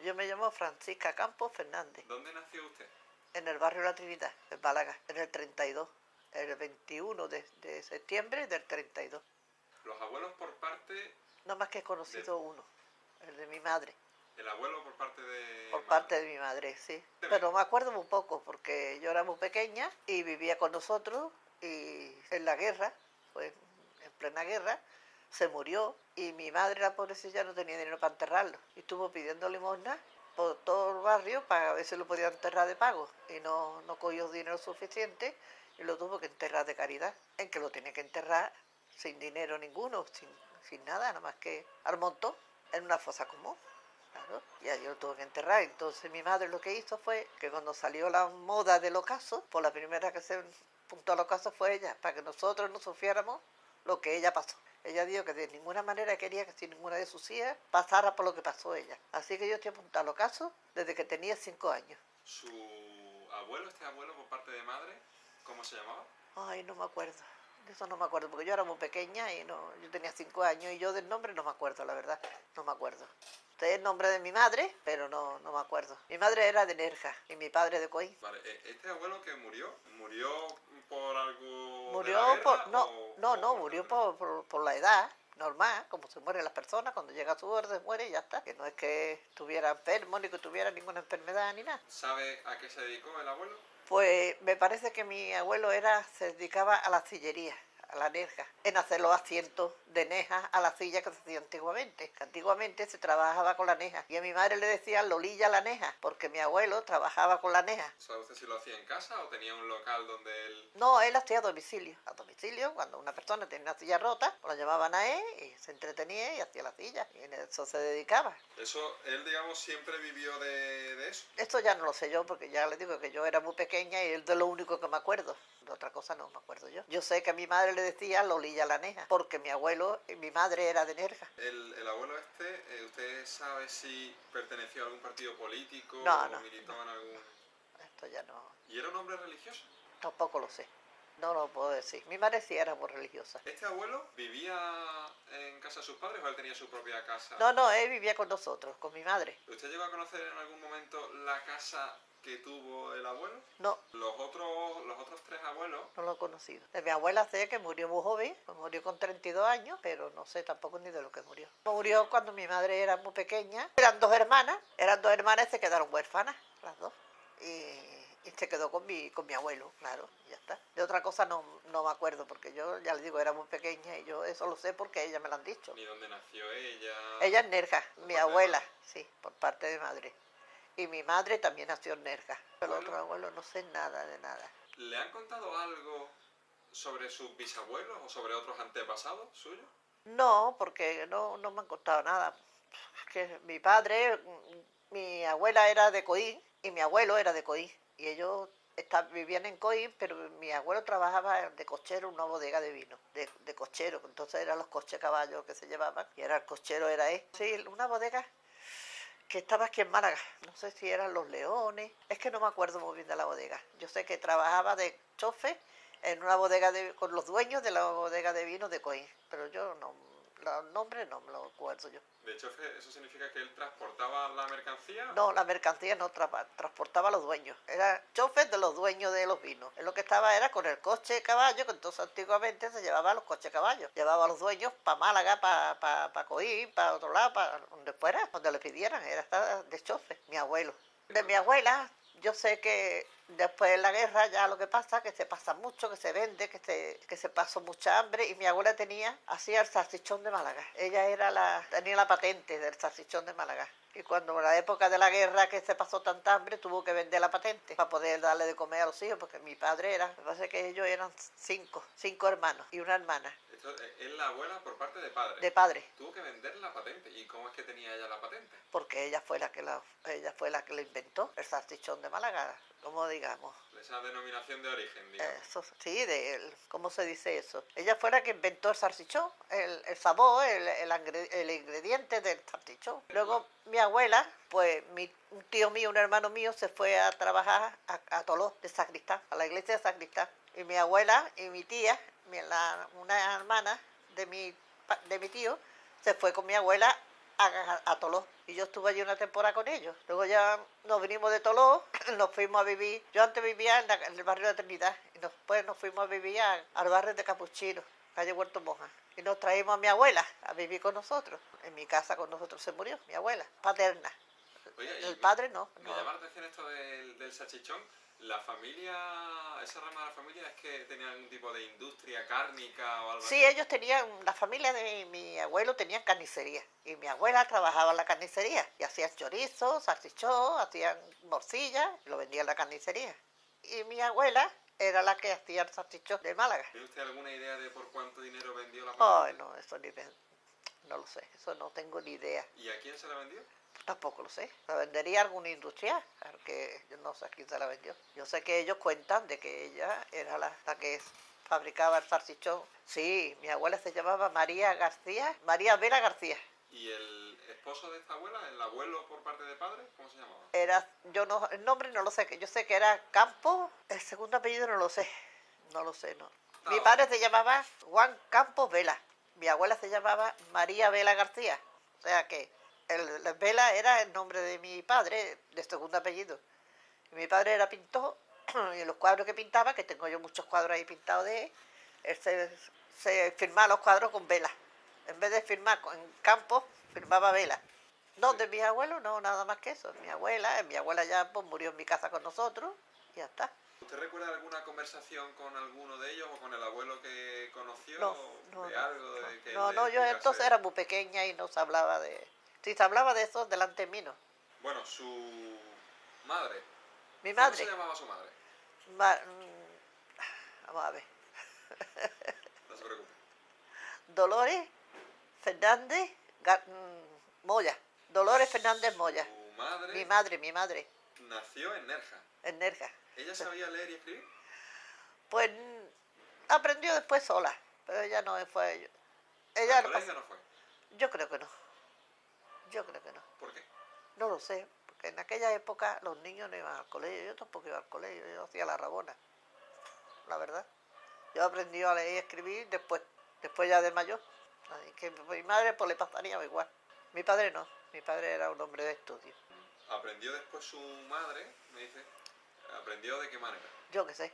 Yo me llamo Francisca Campos Fernández, ¿Dónde nació usted? en el barrio La Trinidad, en Málaga, en el 32, el 21 de septiembre del 32. Los abuelos por parte No más que he conocido uno, el de mi madre, del abuelo por parte de por madre. parte de mi madre, sí. Pero me acuerdo muy poco, porque yo era muy pequeña y vivía con nosotros, y en la guerra, pues en plena guerra, se murió y mi madre, la pobrecilla, no tenía dinero para enterrarlo. Y estuvo pidiendo limosna por todo el barrio para ver si lo podía enterrar de pago. Y no cogió dinero suficiente y lo tuvo que enterrar de caridad. En que lo tenía que enterrar sin dinero ninguno, sin nada, nada más que al montón, en una fosa común. Claro, y allí lo tuvo que enterrar. Entonces mi madre lo que hizo fue que cuando salió la moda del ocaso, pues la primera que se apuntó al ocaso fue ella, para que nosotros no sufriéramos lo que ella pasó. Ella dijo que de ninguna manera quería que si ninguna de sus hijas pasara por lo que pasó ella. Así que yo estoy apuntado al ocaso desde que tenía 5 años. Su abuelo, este abuelo por parte de madre, ¿cómo se llamaba? Ay, no me acuerdo. De eso no me acuerdo, porque yo era muy pequeña y no, yo tenía 5 años y yo del nombre no me acuerdo, la verdad. No me acuerdo. Sé el nombre de mi madre, pero no me acuerdo. Mi madre era de Nerja y mi padre de Coín. Vale, este abuelo que murió por algo de la Murió guerra por... No, o no, por murió enfermedad? por la edad normal, como se mueren las personas, cuando llega a su hora se muere y ya está. Que no es que estuviera enfermo, ni que tuviera ninguna enfermedad, ni nada. ¿Sabe a qué se dedicó el abuelo? Pues me parece que mi abuelo se dedicaba a la sillería, a la nerja, en hacer los asientos de neja a la silla que se hacía antiguamente. Que antiguamente se trabajaba con la neja. Y a mi madre le decían Lolilla la neja, porque mi abuelo trabajaba con la neja. ¿Sabe usted si lo hacía en casa o tenía un local donde él...? No, él hacía a domicilio. A domicilio, cuando una persona tenía una silla rota, pues lo llevaban a él y se entretenía y hacía la silla. Y en eso se dedicaba. Eso, él, digamos, siempre vivió de eso. Esto ya no lo sé yo, porque ya les digo que yo era muy pequeña y es de lo único que me acuerdo. De otra cosa no me acuerdo yo. Yo sé que a mi madre le decía Lolilla la neja, porque mi abuelo y mi madre era de Nerja. El abuelo este, ¿usted sabe si perteneció a algún partido político No, o no, no. militaba en algún...? Esto ya no. ¿Y era un hombre religioso? Tampoco lo sé. No lo puedo decir. Mi madre sí era muy religiosa. ¿Este abuelo vivía en casa de sus padres o él tenía su propia casa? No, él vivía con nosotros, con mi madre. ¿Usted llegó a conocer en algún momento la casa que tuvo el abuelo? No, Los otros tres abuelos, no lo he conocido. De mi abuela sé que murió muy joven, murió con 32 años, pero no sé tampoco ni de lo que murió. Murió cuando mi madre era muy pequeña. Eran dos hermanas y se quedaron huérfanas, las dos. Y se quedó con mi abuelo, claro, y ya está. De otra cosa no me acuerdo, porque yo, ya le digo, era muy pequeña y yo eso lo sé porque ella me lo han dicho. ni dónde nació ella... Ella es Nerja, mi abuela, sí, por parte de madre. Y mi madre también nació en Nerja. Pero el otro abuelo no sé nada de nada. ¿Le han contado algo sobre sus bisabuelos o sobre otros antepasados suyos? No, porque no me han contado nada. Que mi padre, mi abuela era de Coín y mi abuelo era de Coín. Y ellos vivían en Coín, pero mi abuelo trabajaba de cochero en una bodega de vino, de cochero. Entonces eran los coches caballos que se llevaban y era el cochero, era él. Sí, una bodega que estaba aquí en Málaga. No sé si eran Los Leones. Es que no me acuerdo muy bien de la bodega. Yo sé que trabajaba de chofer en una bodega con los dueños de la bodega de vino de Coín. Pero yo no, los nombres no me los acuerdo yo. De hecho, ¿eso significa que él transportaba la mercancía? No, la mercancía no transportaba a los dueños. Era chofer de los dueños de los vinos. Él lo que estaba era con el coche de caballo, que entonces antiguamente se llevaba los coches de caballo. Llevaba a los dueños para Málaga, para Coín, para otro lado, para donde fuera, donde le pidieran. Era estar de chofer, mi abuelo. De mi abuela, yo sé que después de la guerra ya lo que pasa, que se pasa mucho, que se vende, que se pasó mucha hambre, y mi abuela hacía el salchichón de Málaga. Ella tenía la patente del salchichón de Málaga. Y cuando en la época de la guerra que se pasó tanta hambre, tuvo que vender la patente para poder darle de comer a los hijos, porque mi padre me parece que ellos eran cinco hermanos y una hermana. Esto es la abuela por parte de padre. De padre. Tuvo que vender la patente. ¿Y cómo es que tenía ella la patente? Porque ella fue la que lo inventó, el salchichón de Málaga, como digamos. Esa denominación de origen, digamos. Eso, sí, ¿cómo se dice eso? Ella fue la que inventó el salchichón, el sabor, el ingrediente del salchichón. Luego mi abuela, pues un tío mío, un hermano mío, se fue a trabajar a Toló, de Sacristán, a la iglesia de Sacristán. Y mi abuela y mi tía, una hermana de mi tío, se fue con mi abuela a Toló. Y yo estuve allí una temporada con ellos. Luego ya nos vinimos de Toló, nos fuimos a vivir. Yo antes vivía en el barrio de Trinidad y después nos fuimos a vivir al barrio de Capuchino, calle Huerto Moja. Y nos traímos a mi abuela a vivir con nosotros. En mi casa con nosotros se murió, mi abuela, paterna. Oye, El padre no. me llama la atención esto del salchichón. La familia, esa rama de la familia es que tenía algún tipo de industria cárnica o algo Sí, así. ellos tenían, la familia de mi abuelo tenían carnicería. Y mi abuela trabajaba en la carnicería. Y hacían chorizo, salchichón, hacían morcilla, y lo vendían en la carnicería. Y mi abuela era la que hacía el salchichón de Málaga. ¿Tiene usted alguna idea de por cuánto dinero vendió la Ay, patata? no, eso no lo sé, eso no tengo ni idea. ¿Y a quién se la vendió? Tampoco lo sé. La vendería a algún industrial, porque yo no sé a quién se la vendió. Yo sé que ellos cuentan de que ella era la que fabricaba el salchichón. Sí, mi abuela se llamaba María García, María Vera García. ¿Y el esposo de esta abuela, el abuelo por parte de padre, cómo se llamaba? Era, yo no, el nombre no lo sé, yo sé que era Campos, el segundo apellido no lo sé, no. Mi padre se llamaba Juan Campos Vela, mi abuela se llamaba María Vela García, o sea que el Vela era el nombre de mi padre, de segundo apellido. Y mi padre era pintor, y los cuadros que pintaba, que tengo yo muchos cuadros ahí pintados de él se firmaba los cuadros con vela. En vez de firmar en Campos, firmaba vela. No, de mis abuelos no, nada más que eso. Mi abuela ya pues, murió en mi casa con nosotros y ya está. ¿Usted recuerda alguna conversación con alguno de ellos o con el abuelo que conoció No, de algo de que no, le no, yo explicase? entonces era muy pequeña y no se hablaba de... Si se hablaba de eso, delante de mí no. Bueno, su madre. Mi ¿Cómo se madre, llamaba su madre? vamos a ver, No se preocupe. Dolores Fernández Moya. Dolores Fernández Moya. Su madre Mi madre, nació en Nerja. en Nerja. ¿Ella sabía leer y escribir? Pues aprendió después sola, pero ella no fue... Ella ¿Al lo colegio pasó. no fue? Yo creo que no, yo creo que no. ¿Por qué? No lo sé, porque en aquella época los niños no iban al colegio, yo tampoco iba al colegio, yo hacía la rabona, la verdad. Yo aprendí a leer y escribir después ya de mayor. Así que mi madre pues le pasaría igual. Mi padre no, mi padre era un hombre de estudio. ¿Aprendió después su madre? Me dice. ¿Aprendió de qué manera? Yo qué sé,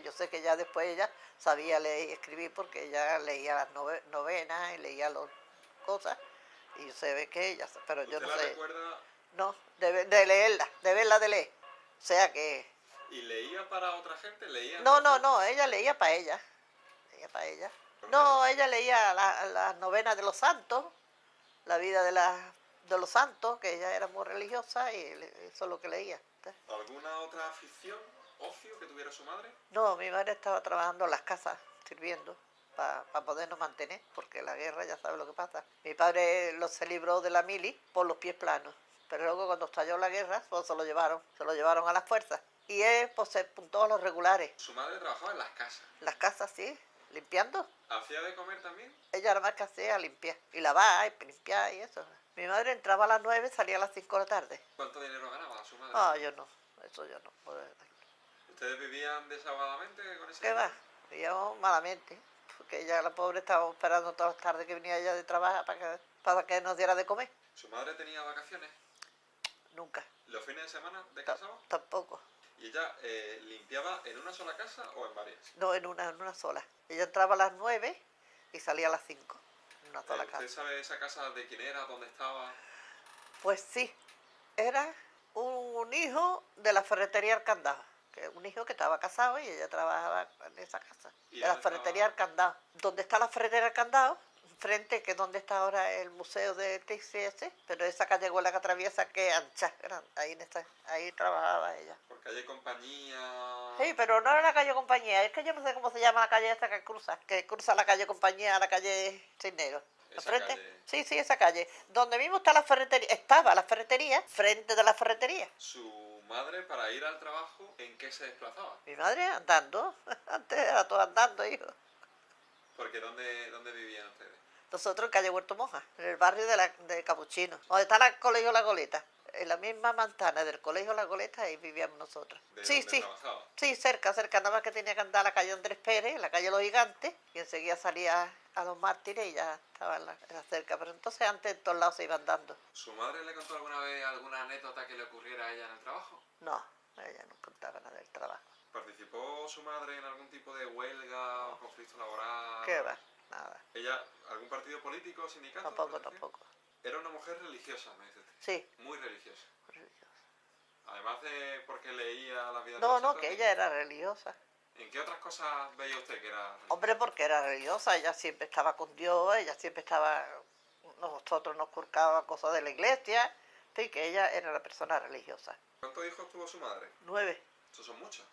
yo sé que ya después ella sabía leer y escribir porque ella leía las novenas y leía las cosas y se ve que ella, pero yo ¿Usted no la sé, recuerda no, de leerla, de verla de leer. O sea que, y leía para otra gente? ¿Leía en voz no, alta? ella leía para ella, leía para ella. Pues No, ella leía las novenas de los santos, la vida de los santos, que ella era muy religiosa y eso es lo que leía. ¿Alguna otra afición, ocio que tuviera su madre? No, mi madre estaba trabajando en las casas, sirviendo, para podernos mantener, porque la guerra ya sabe lo que pasa. Mi padre se libró de la mili por los pies planos, pero luego cuando estalló la guerra, pues se lo llevaron a las fuerzas. Y él pues se apuntó a los regulares. Su madre trabajaba en las casas. Las casas, sí, limpiando. ¿Hacía de comer también? Ella nada más que hacía limpiar, y lavar, y limpiar, y eso. Mi madre entraba a las 9, salía a las 5 de la tarde. ¿Cuánto dinero ganaba su madre? Ah, yo no, eso yo no. Pues, ¿Ustedes vivían desahogadamente con ese ¿qué dinero? va? Vivíamos malamente, porque ella, la pobre, estaba esperando todas las tardes que venía ella de trabajar para que nos diera de comer. ¿Su madre tenía vacaciones? Nunca, ¿Los fines de semana descansaba? tampoco. ¿Y ella limpiaba en una sola casa o en varias? No, en una sola. Ella entraba a las 9 y salía a las 5, en una sola ¿Usted casa. sabe esa casa de quién era, dónde estaba? Pues sí, era un hijo de la ferretería El Candado, que un hijo que estaba casado y ella trabajaba en esa casa, ¿Y de la dónde ferretería El estaba? Candado. Donde está la ferretería El Candado, enfrente, que es donde está ahora el museo de TCS, pero esa calle la que atraviesa, que es ancha, ahí trabajaba ella. Porque hay compañía... Sí, pero no era la calle Compañía, es que yo no sé cómo se llama la calle esta que cruza la calle Compañía a la calle Cisneros. ¿Al Esa frente? calle. Sí, esa calle. Donde mismo está la ferretería, estaba la ferretería, frente de la ferretería. ¿Su madre, para ir al trabajo, en qué se desplazaba? Mi madre andando, antes era todo andando, hijo. Porque ¿dónde vivían ustedes? Nosotros en calle Huerto Moja, en el barrio de Capuchino, donde está el colegio La Goleta. en la misma manzana del colegio La Goleta, ahí vivíamos nosotros. ¿De Sí, dónde sí, trabajaba? sí, cerca, cerca, nada más que tenía que andar a la calle Andrés Pérez, la calle Los Gigantes, y enseguida salía a Los Mártires y ya estaba era cerca, pero entonces antes en todos lados se iban dando. ¿Su madre le contó alguna vez alguna anécdota que le ocurriera a ella en el trabajo? No, ella no contaba nada del trabajo. ¿Participó su madre en algún tipo de huelga, No, conflicto laboral? ¿qué va? Nada, ¿Ella, algún partido político, sindicato? tampoco, ¿Pertenecía? tampoco. Era una mujer religiosa, me dice usted. Sí, Muy religiosa. religiosa. Además de porque leía la vida de No, los no, santos. que ella era religiosa. ¿En qué otras cosas veía usted que era religiosa? Hombre, porque era religiosa, ella siempre estaba con Dios, ella siempre estaba, nosotros nos curcábamos cosas de la iglesia, en fin, que ella era una persona religiosa. ¿Cuántos hijos tuvo su madre? 9. Esos son muchos.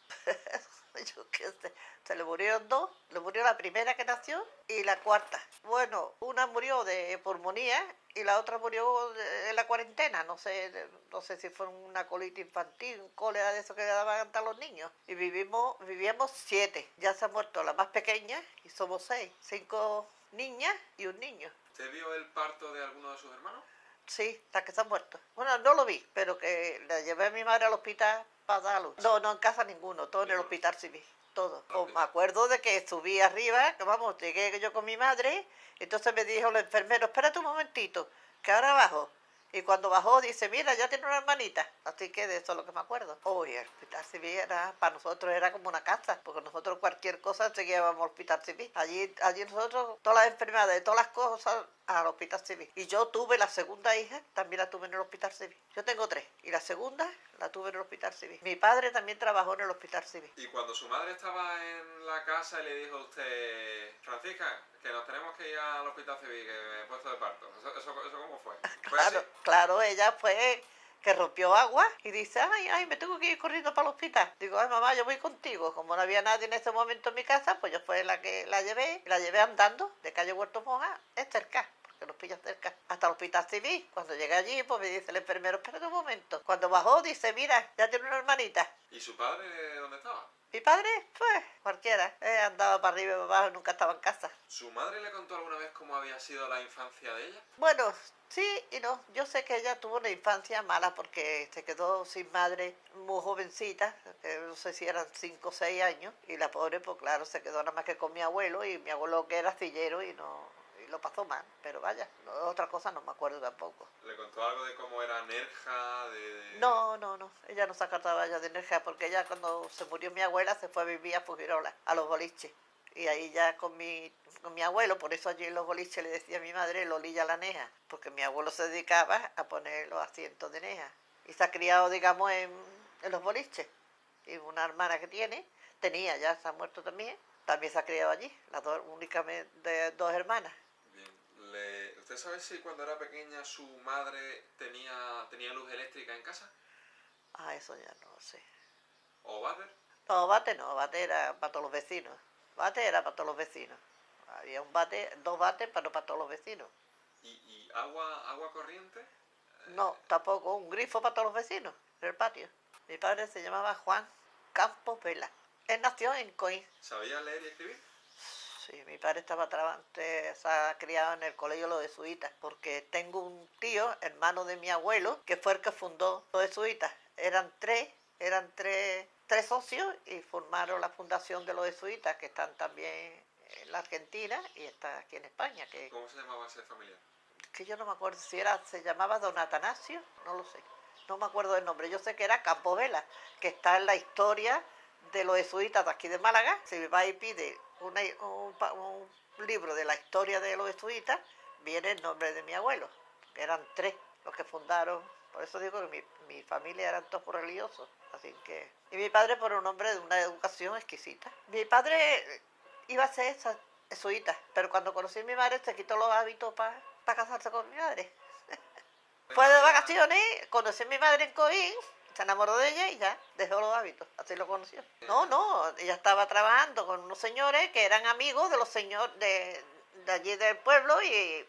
Yo qué sé, se le murieron 2, le murió la primera que nació y la cuarta. Bueno, una murió de pulmonía y la otra murió en la cuarentena, no sé, no sé si fue una colitis infantil, un cólera de eso que le daban a los niños. Y vivíamos 7, ya se ha muerto la más pequeña y somos 6, 5 niñas y un niño. ¿Usted vio el parto de alguno de sus hermanos? Sí, hasta que se han muerto. Bueno, no lo vi, pero que la llevé a mi madre al hospital para dar luz. No, no en casa ninguno, todo en el hospital civil, todo. Pues me acuerdo de que subí arriba, que vamos, llegué yo con mi madre, entonces me dijo el enfermero, espérate un momentito, que ahora bajo. Y cuando bajó dice, mira, ya tiene una hermanita. Así que de eso es lo que me acuerdo. Uy, el hospital civil era, para nosotros era como una casa, porque nosotros cualquier cosa se llevábamos al hospital civil. Allí nosotros, todas las enfermedades, todas las cosas al hospital civil. Y yo tuve la segunda hija, también la tuve en el hospital civil. Yo tengo 3, y la segunda la tuve en el hospital civil. Mi padre también trabajó en el hospital civil. Y cuando su madre estaba en la casa y le dijo a usted, Francisca, que nos tenemos que ir al hospital civil, que me he puesto de parto. ¿Eso cómo fue? ¿Fue así? Claro, ella fue que rompió agua y dice, ay, me tengo que ir corriendo para el hospital. Digo, ay, mamá, yo voy contigo. Como no había nadie en ese momento en mi casa, pues yo fue la que la llevé andando de calle Huerto Moja, es cerca, porque nos pilla cerca, hasta el hospital civil. Cuando llegué allí, pues me dice el enfermero, espérate un momento. Cuando bajó, dice, mira, ya tiene una hermanita. ¿Y su padre dónde estaba? Mi padre, pues, cualquiera, andaba para arriba y para abajo, nunca estaba en casa. ¿Su madre le contó alguna vez cómo había sido la infancia de ella? Bueno, sí y no. Yo sé que ella tuvo una infancia mala porque se quedó sin madre muy jovencita, no sé si eran 5 o 6 años, y la pobre, pues claro, se quedó nada más que con mi abuelo, y mi abuelo que era astillero y lo pasó mal, pero vaya, otra cosa no me acuerdo tampoco. ¿Le contó algo de cómo era Nerja? No, ella no se acordaba ya de energía, porque ella cuando se murió mi abuela se fue a vivir a Fujirola, a los boliches. Y ahí ya con mi abuelo, por eso allí en los boliches le decía a mi madre Lolilla la Neja, porque mi abuelo se dedicaba a poner los asientos de Neja. Y se ha criado, digamos, en los boliches. Y una hermana que tenía, ya se ha muerto también se ha criado allí, las dos, únicamente 2 hermanas. Bien. ¿Usted sabe si cuando era pequeña su madre tenía luz eléctrica en casa? Eso ya no lo sé. ¿O váter? No, bate era para todos los vecinos. Bate era para todos los vecinos. Había 2 bates, pero para todos los vecinos. ¿Y agua corriente? No, tampoco, un grifo para todos los vecinos, en el patio. Mi padre se llamaba Juan Campos Vela. Él nació en Coín. ¿Sabía leer y escribir? Sí, mi padre se ha criado en el colegio Los Jesuitas, porque tengo un tío, hermano de mi abuelo, que fue el que fundó Los Jesuitas. Eran tres socios y formaron la fundación de Los Jesuitas, que están también en la Argentina y está aquí en España. ¿Cómo se llamaba ese familiar? Que yo no me acuerdo si se llamaba Don Atanasio, no lo sé. No me acuerdo del nombre, yo sé que era Campo Vela, que está en la historia de los jesuitas de aquí de Málaga. Si va y pide un libro de la historia de los jesuitas, viene el nombre de mi abuelo, que eran 3 los que fundaron. Por eso digo que mi familia eran todos religiosos, así que... Y mi padre por un hombre de una educación exquisita. Mi padre iba a ser jesuita, pero cuando conocí a mi madre se quitó los hábitos para casarse con mi madre. Fue de vacaciones, conocí a mi madre en Coín, se enamoró de ella y ya dejó los hábitos, así lo conoció. No, ella estaba trabajando con unos señores que eran amigos de los señores de allí del pueblo y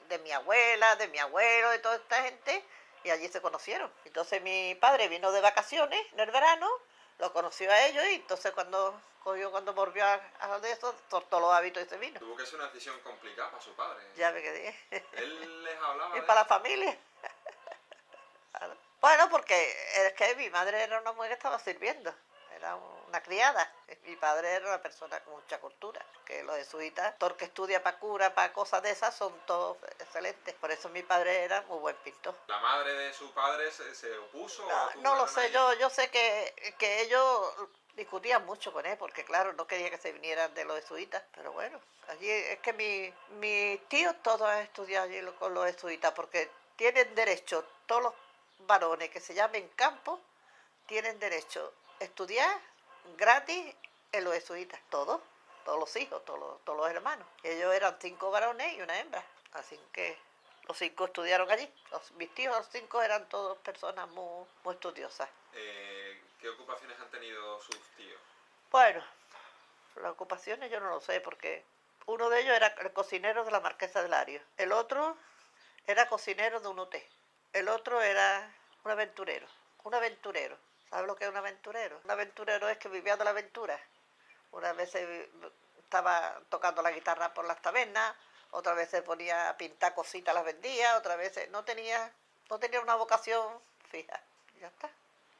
de mi abuela, de mi abuelo, de toda esta gente, y allí se conocieron. Entonces mi padre vino de vacaciones en el verano, lo conoció a ellos y entonces cuando volvió a de eso, soltó los hábitos y se vino. Tuvo que ser una decisión complicada para su padre. Ya me quedé. Él les hablaba Y de para eso. la familia. Claro. Bueno, porque es que mi madre era una mujer que estaba sirviendo, era una criada. Mi padre era una persona con mucha cultura, que los jesuitas, todo el que estudia para cura, para cosas de esas, son todos excelentes. Por eso mi padre era muy buen pintor. ¿La madre de su padre se opuso o No tuvo lo alguna sé, yo sé que ellos discutían mucho con él, porque claro, no quería que se vinieran de los jesuitas, pero bueno, allí es que mis tíos todos han estudiado allí con los jesuitas, porque tienen derecho, todos los varones que se llamen Campos, tienen derecho a estudiar gratis en los jesuitas, todos los hijos, todos los hermanos. Ellos eran 5 varones y una hembra, así que los 5 estudiaron allí. Mis tíos, los 5 eran todos personas muy estudiosas. ¿Qué ocupaciones han tenido sus tíos? Bueno, las ocupaciones yo no lo sé, porque uno de ellos era el cocinero de la Marquesa de Lario, el otro era cocinero de un hotel, el otro era un aventurero. Un aventurero, ¿sabes lo que es un aventurero? Un aventurero es que vivía de la aventura. Una vez estaba tocando la guitarra por las tabernas, otra vez se ponía a pintar cositas, las vendía, otra vez no tenía una vocación fija. Ya está.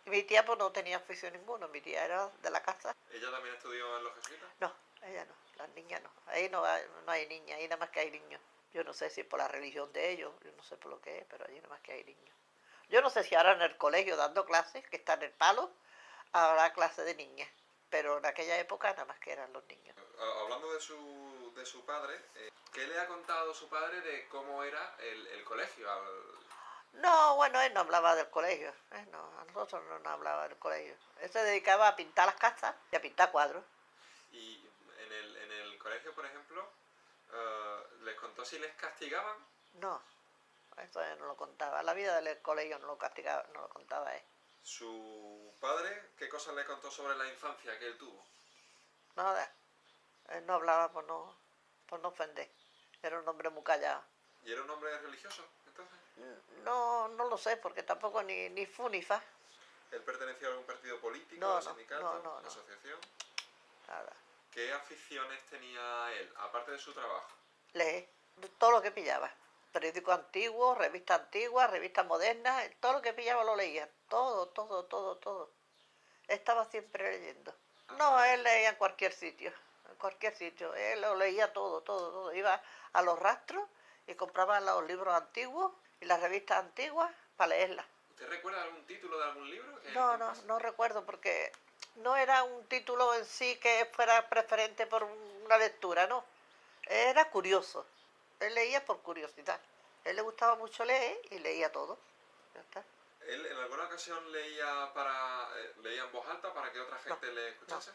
Y mi tía pues no tenía oficio ninguno, mi tía era de la casa. ¿Ella también estudió en los jesuitas? No, ella no, las niñas no. Ahí no hay niñas, ahí nada más que hay niños. Yo no sé si es por la religión de ellos, yo no sé por lo que es, pero allí nada más que hay niños. Yo no sé si ahora en el colegio dando clases, que está en el palo, habrá clase de niñas, pero en aquella época nada más que eran los niños. Hablando de su padre, ¿qué le ha contado su padre de cómo era el colegio? No, bueno, él no hablaba del colegio, no, a nosotros no nos hablaba del colegio. Él se dedicaba a pintar las casas y a pintar cuadros. Y en el colegio, por ejemplo, ¿les contó si les castigaban? No, eso él no lo contaba. La vida del colegio no lo castigaba, no lo contaba él. ¿Su padre qué cosas le contó sobre la infancia que él tuvo? Nada, él no hablaba por no ofender. Era un hombre muy callado. ¿Y era un hombre religioso, entonces? No, no lo sé, porque tampoco ni fu ni fa. ¿Él pertenecía a algún partido político, No, no, sindicato, no, asociación? nada. ¿Qué aficiones tenía él, aparte de su trabajo? Lee todo lo que pillaba. Periódicos antiguos, revistas modernas, todo lo que pillaba lo leía. Todo, todo, todo, todo. Estaba siempre leyendo. No, él leía en cualquier sitio. Él lo leía todo, todo, todo. Iba a los rastros y compraba los libros antiguos y las revistas antiguas para leerlas. ¿Usted recuerda algún título de algún libro que él No recuerdo porque no era un título en sí que fuera preferente por una lectura, no. Era curioso. Él leía por curiosidad. A él le gustaba mucho leer y leía todo. Ya está. ¿Él en alguna ocasión leía en voz alta para que otra No, gente le no. escuchase?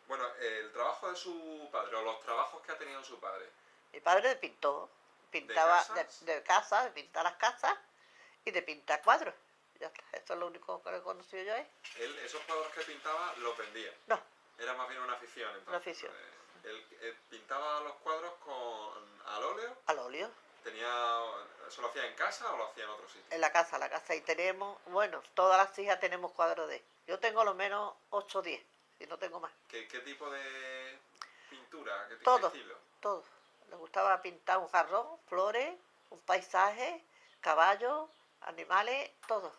Bueno, el trabajo de su padre, o los trabajos que ha tenido su padre, Mi padre pintó. ¿de Pintaba casas? de casa, de pintar las casas y de pintar cuadros. Ya está. Eso es lo único que le he conocido yo a él. Él, esos cuadros que pintaba, los vendía. No, Era más bien una afición, una entonces. afición. Él pintaba los cuadros al óleo. Al óleo. ¿Eso lo hacía en casa o lo hacía en otro sitio? En la casa. Y tenemos, bueno, todas las hijas tenemos cuadros de él. Yo tengo lo menos 8 o 10, si no tengo más. ¿Qué tipo de pintura? ¿Qué Todo, estilo? todo. Le gustaba pintar un jarrón, flores, un paisaje, caballos, animales, todo.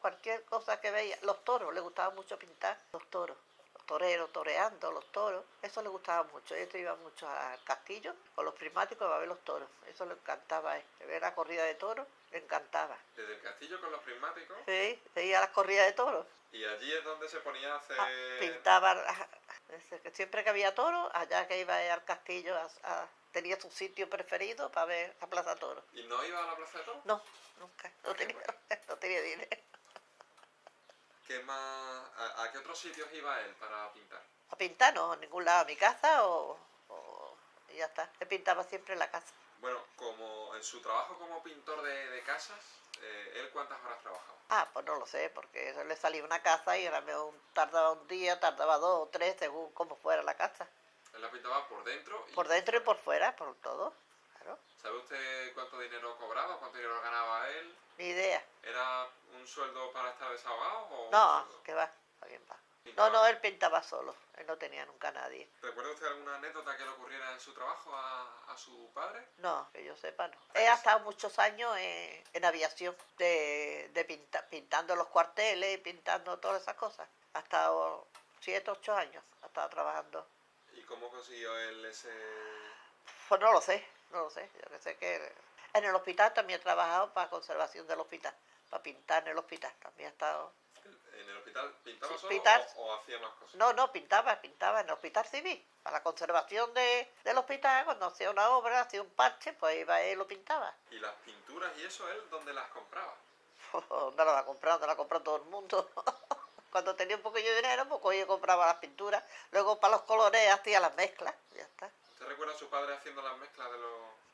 Cualquier cosa que veía. Los toros, le gustaba mucho pintar los toros. Los toreros toreando, los toros. Eso le gustaba mucho. Ellos iban mucho al castillo con los prismáticos a ver los toros. Eso le encantaba a él. Ver la corrida de toros, le encantaba. Desde el castillo con los prismáticos. Sí, veía las corridas de toros. Y allí es donde se ponía a hacer... Pintaba, siempre que había toros, allá que iba al castillo, tenía su sitio preferido para ver la Plaza Toro. ¿Y no iba a la plaza de toros? No, nunca, no tenía dinero. ¿Qué más? ¿A qué otros sitios iba él para pintar? A pintar no, a ningún lado, a mi casa y ya está. Él pintaba siempre en la casa. Bueno, como en su trabajo como pintor de casas, ¿él cuántas horas trabajaba? Pues no lo sé, porque eso le salía una casa y era mejor, tardaba un día, tardaba 2 o 3, según cómo fuera la casa. Él la pintaba por dentro y Por dentro y por fuera, por todo, claro. ¿Sabe usted cuánto dinero cobraba? ¿Cuánto dinero ganaba él? Ni idea. ¿Era un sueldo para estar desahogado o un No, sueldo? que va, está bien va. No, no, Pintaba. él pintaba solo, él no tenía nunca a nadie. ¿Recuerda usted alguna anécdota que le ocurriera en su trabajo a su padre? No, que yo sepa, no. ¿A He que estado muchos años en aviación, pintando los cuarteles, pintando todas esas cosas. Ha estado 7, 8 años, ha estado trabajando. ¿Y cómo consiguió él ese...? Pues no lo sé, no lo sé. Yo que sé que en el hospital también he trabajado para conservación del hospital, para pintar en el hospital. También he estado... ¿En el hospital pintaba Sí, solo pintar. o hacía más cosas? No, no, pintaba en el hospital civil. Para la conservación del hospital, cuando hacía una obra, hacía un parche, pues iba él y lo pintaba. ¿Y las pinturas y eso él dónde las compraba? ¿Dónde lo ha comprado? ¿Dónde lo ha comprado todo el mundo? Cuando tenía un poquillo de dinero, pues yo compraba las pinturas. Luego para los colores hacía las mezclas. Ya está. ¿Usted recuerda a su padre haciendo las mezclas de los...?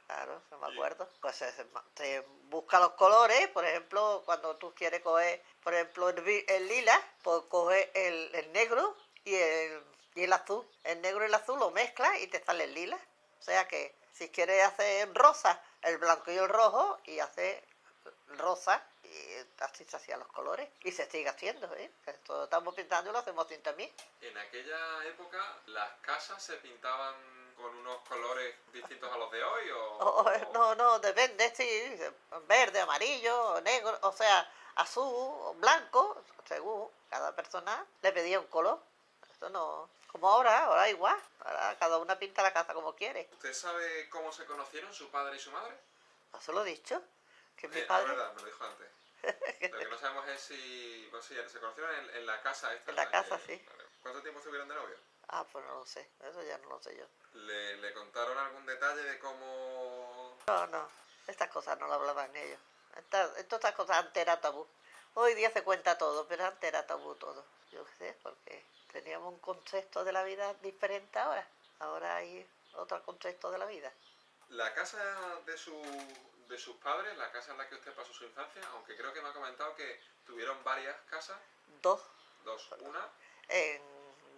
Claro, no me Y acuerdo. Pues se busca los colores. Por ejemplo, cuando tú quieres coger, por ejemplo, el lila, pues coges el negro y el azul. El negro y el azul lo mezclas y te sale el lila. O sea que si quieres hacer rosa, el blanco y el rojo, y hacer rosa, y así se hacían los colores. Y se sigue haciendo, ¿eh? Esto estamos pintando y lo hacemos así también. en aquella época las casas se pintaban con unos colores distintos a los de hoy No, no, depende, sí, verde, amarillo, negro, o sea, azul, blanco, según cada persona le pedía un color. Esto no, como ahora igual, ahora cada una pinta la casa como quiere. ¿Usted sabe cómo se conocieron su padre y su madre? No se lo he dicho, que mi Es padre verdad, me lo dijo antes. Lo que no sabemos es si... Pues sí, se conocieron en la casa esta en en la la casa, que... sí. Vale. ¿Cuánto tiempo estuvieron de novio? Ah, pues no lo sé, eso ya no lo sé yo. ¿Le contaron algún detalle de cómo...? No, no, estas cosas no lo hablaban ellos. Estas cosas antes era tabú. Hoy día se cuenta todo, pero antes era tabú todo. Yo qué sé, porque teníamos un concepto de la vida diferente ahora. Ahora hay otro concepto de la vida. La casa de sus padres, la casa en la que usted pasó su infancia, aunque creo que me ha comentado que tuvieron varias casas, Dos dos, una... en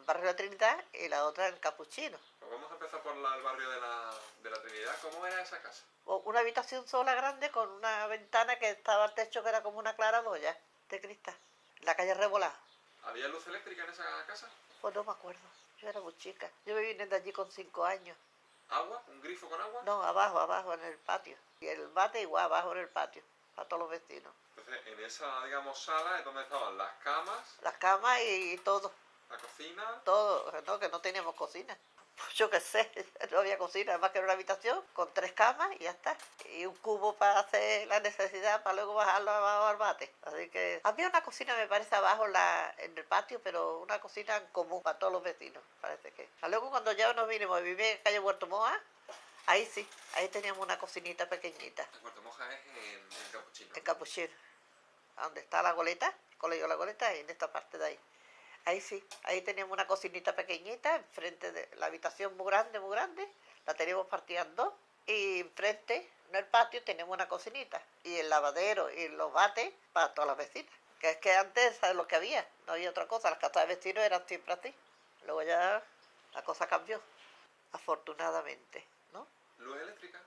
Barrio de la Trinidad y la otra en Capuchino. Pues vamos a empezar por el barrio de la Trinidad. ¿Cómo era esa casa? Una habitación sola grande con una ventana que estaba al techo que era como una claraboya de cristal. La calle Rebolá. ¿Había luz eléctrica en esa casa? Pues no me acuerdo. Yo era muy chica. Yo me vine de allí con 5 años. ¿Agua? ¿Un grifo con agua? No, abajo en el patio. Y el bate igual abajo en el patio, para todos los vecinos. Entonces, en esa, digamos, sala es donde estaban las camas, Las camas y todo, la cocina... no, que no teníamos cocina. Pues yo qué sé, no había cocina, además que era una habitación con 3 camas y ya está. Y un cubo para hacer la necesidad, para luego bajarlo abajo al bate. Así que había una cocina, me parece, abajo en el patio, pero una cocina en común para todos los vecinos, parece que. Luego cuando ya nos vinimos a vivir en calle Huerto Moa, ahí sí, ahí teníamos una cocinita pequeñita, Puerto Moja es en Capuchino. en Capuchino, donde está la goleta, el colegio de la goleta, y en esta parte de ahí. Ahí sí, ahí teníamos una cocinita pequeñita, enfrente de la habitación muy grande, la teníamos partida en dos, y enfrente, en el patio, teníamos una cocinita, y el lavadero y los bates para todas las vecinas. Que es que antes, ¿sabes lo que había? No había otra cosa, las casas de vecinos eran siempre así. Luego ya la cosa cambió, afortunadamente, ¿no? ¿Luz eléctrica?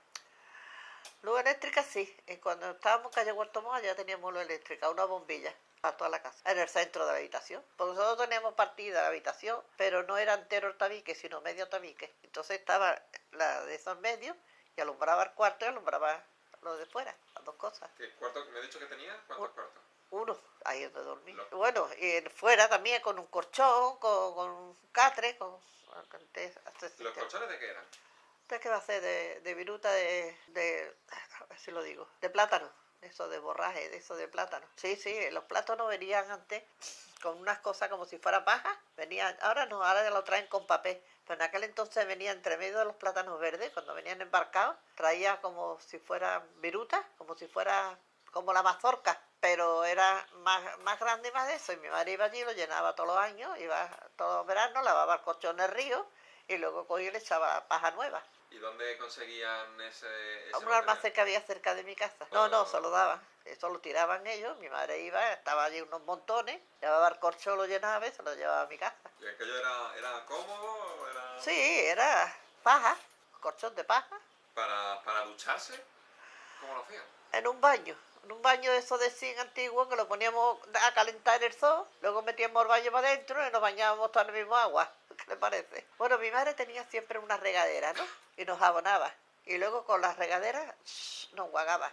Luz eléctrica sí, y cuando estábamos en calle Huerto Moa ya teníamos luz eléctrica, una bombilla a toda la casa, en el centro de la habitación. Porque nosotros teníamos partida la habitación, pero no era entero el tabique, sino medio tabique. Entonces estaba la de esos medios y alumbraba el cuarto y alumbraba lo de fuera, las dos cosas. ¿Qué cuarto me ha dicho que tenía? ¿Cuántos cuartos? Uno, ahí donde dormí. Lo- Bueno, y fuera también con un colchón, con un catre, ¿Los colchones de qué eran? ¿Usted qué va a hacer de viruta a ver si lo digo, de plátano? Eso de borraje, de eso de plátano. Sí, sí, los plátanos venían antes con unas cosas como si fuera paja. Venían, ahora no, ahora ya lo traen con papel. Pero en aquel entonces venía entre medio de los plátanos verdes, cuando venían embarcados, traía como si fuera viruta, como si fuera como la mazorca, pero era más grande y más de eso. Y mi madre iba allí, lo llenaba todos los años, iba todos los veranos, lavaba el colchón en el río y luego cogía y le echaba paja nueva. ¿Y dónde conseguían ese A un material? almacén que había cerca de mi casa. No, se lo daban. Eso lo tiraban ellos. Mi madre iba, estaba allí unos montones, llevaba el corcho, lo llenaba y se lo llevaba a mi casa. ¿Y aquello era cómodo? ¿Era Sí, era paja, colchón de paja, para ducharse? ¿Cómo lo hacían? en un baño. en un baño de esos de zinc antiguo que lo poníamos a calentar en el sol, luego metíamos el baño para adentro y nos bañábamos todo en el mismo agua. ¿Qué le parece? Bueno, mi madre tenía siempre una regadera, ¿no? Y nos abonaba. Y luego con las regaderas nos enjuagaba